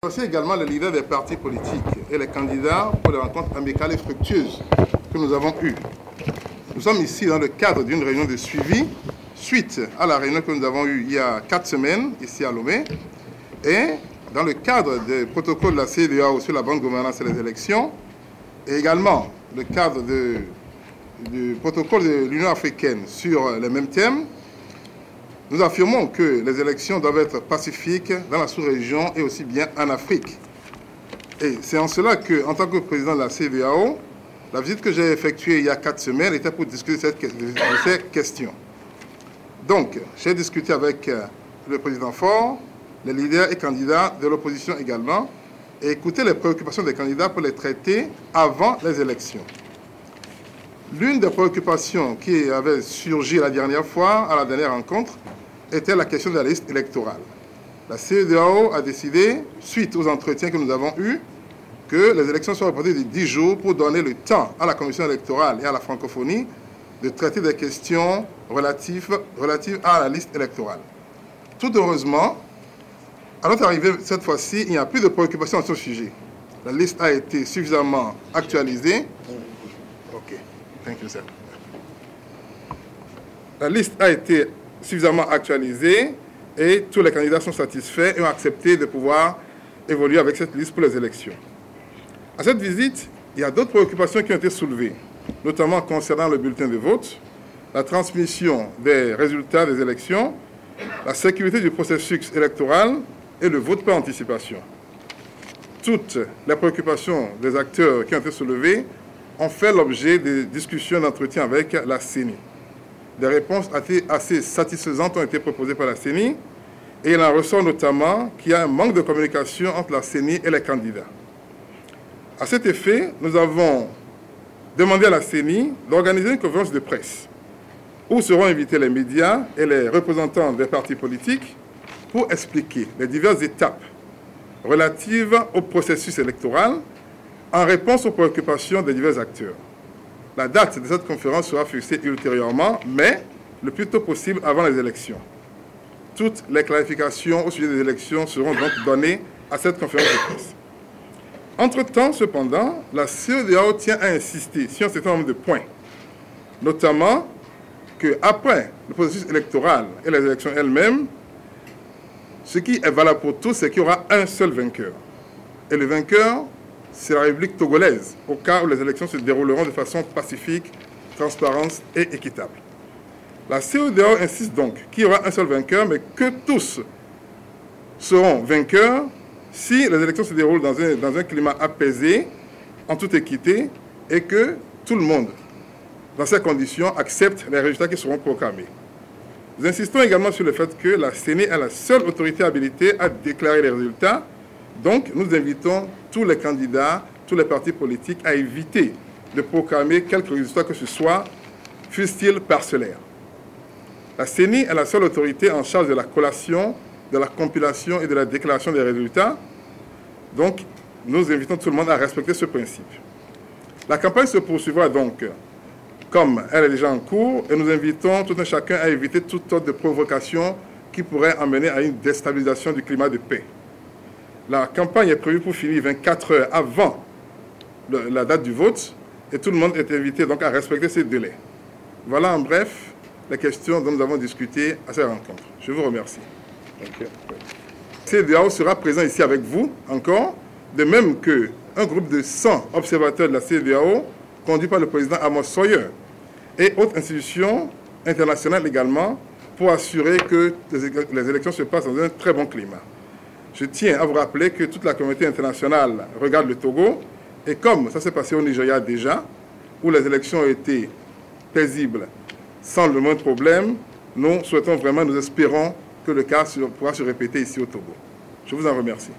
Remercier également les leaders des partis politiques et les candidats pour les rencontres amicales et fructueuses que nous avons eues. Nous sommes ici dans le cadre d'une réunion de suivi suite à la réunion que nous avons eue il y a 4 semaines ici à Lomé et dans le cadre des protocoles de la CEDEAO sur la bonne gouvernance et les élections et également le cadre du protocole de l'Union africaine sur les mêmes thèmes. Nous affirmons que les élections doivent être pacifiques dans la sous-région et aussi bien en Afrique. Et c'est en cela que, en tant que président de la CEDEAO, la visite que j'ai effectuée il y a 4 semaines était pour discuter de ces questions. Donc, j'ai discuté avec le président Faure, les leaders et candidats de l'opposition également, et écouté les préoccupations des candidats pour les traiter avant les élections. L'une des préoccupations qui avait surgi la dernière fois, à la dernière rencontre, était la question de la liste électorale. La CEDEAO a décidé, suite aux entretiens que nous avons eus, que les élections soient reportées de 10 jours pour donner le temps à la commission électorale et à la francophonie de traiter des questions relatives à la liste électorale. Tout heureusement, à notre arrivée cette fois-ci, il n'y a plus de préoccupation à ce sujet. La liste a été suffisamment actualisée. OK. Thank you, sir. La liste a été suffisamment actualisée et tous les candidats sont satisfaits et ont accepté de pouvoir évoluer avec cette liste pour les élections. À cette visite, il y a d'autres préoccupations qui ont été soulevées, notamment concernant le bulletin de vote, la transmission des résultats des élections, la sécurité du processus électoral et le vote par anticipation. Toutes les préoccupations des acteurs qui ont été soulevées ont fait l'objet de discussions d'entretien avec la CENI. Des réponses assez satisfaisantes ont été proposées par la CENI et il en ressort notamment qu'il y a un manque de communication entre la CENI et les candidats. À cet effet, nous avons demandé à la CENI d'organiser une conférence de presse où seront invités les médias et les représentants des partis politiques pour expliquer les diverses étapes relatives au processus électoral en réponse aux préoccupations des divers acteurs. La date de cette conférence sera fixée ultérieurement, mais le plus tôt possible avant les élections. Toutes les clarifications au sujet des élections seront donc données à cette conférence de presse. Entre-temps, cependant, la CEDEAO tient à insister sur un certain nombre de points, notamment qu'après le processus électoral et les élections elles-mêmes, ce qui est valable pour tous, c'est qu'il y aura un seul vainqueur. Et le vainqueur, c'est la République togolaise, au cas où les élections se dérouleront de façon pacifique, transparente et équitable. La CEDEAO insiste donc qu'il y aura un seul vainqueur, mais que tous seront vainqueurs si les élections se déroulent dans un climat apaisé, en toute équité, et que tout le monde, dans ces conditions, accepte les résultats qui seront proclamés. Nous insistons également sur le fait que la CENI est la seule autorité habilitée à déclarer les résultats. Donc, nous invitons tous les candidats, tous les partis politiques à éviter de proclamer quelques résultats que ce soit, fussent-ils parcellaires. La CENI est la seule autorité en charge de la collation, de la compilation et de la déclaration des résultats. Donc, nous invitons tout le monde à respecter ce principe. La campagne se poursuivra donc comme elle est déjà en cours et nous invitons tout un chacun à éviter toute sorte de provocation qui pourrait amener à une déstabilisation du climat de paix. La campagne est prévue pour finir 24 heures avant la date du vote et tout le monde est invité donc à respecter ces délais. Voilà en bref les questions dont nous avons discuté à cette rencontre. Je vous remercie. CEDEAO sera présent ici avec vous encore, de même qu'un groupe de 100 observateurs de la CEDEAO conduit par le président Amos Sawyer et autres institutions internationales également pour assurer que les élections se passent dans un très bon climat. Je tiens à vous rappeler que toute la communauté internationale regarde le Togo et comme ça s'est passé au Nigeria déjà, où les élections ont été paisibles sans le moindre problème, nous souhaitons vraiment, nous espérons que le cas pourra se répéter ici au Togo. Je vous en remercie.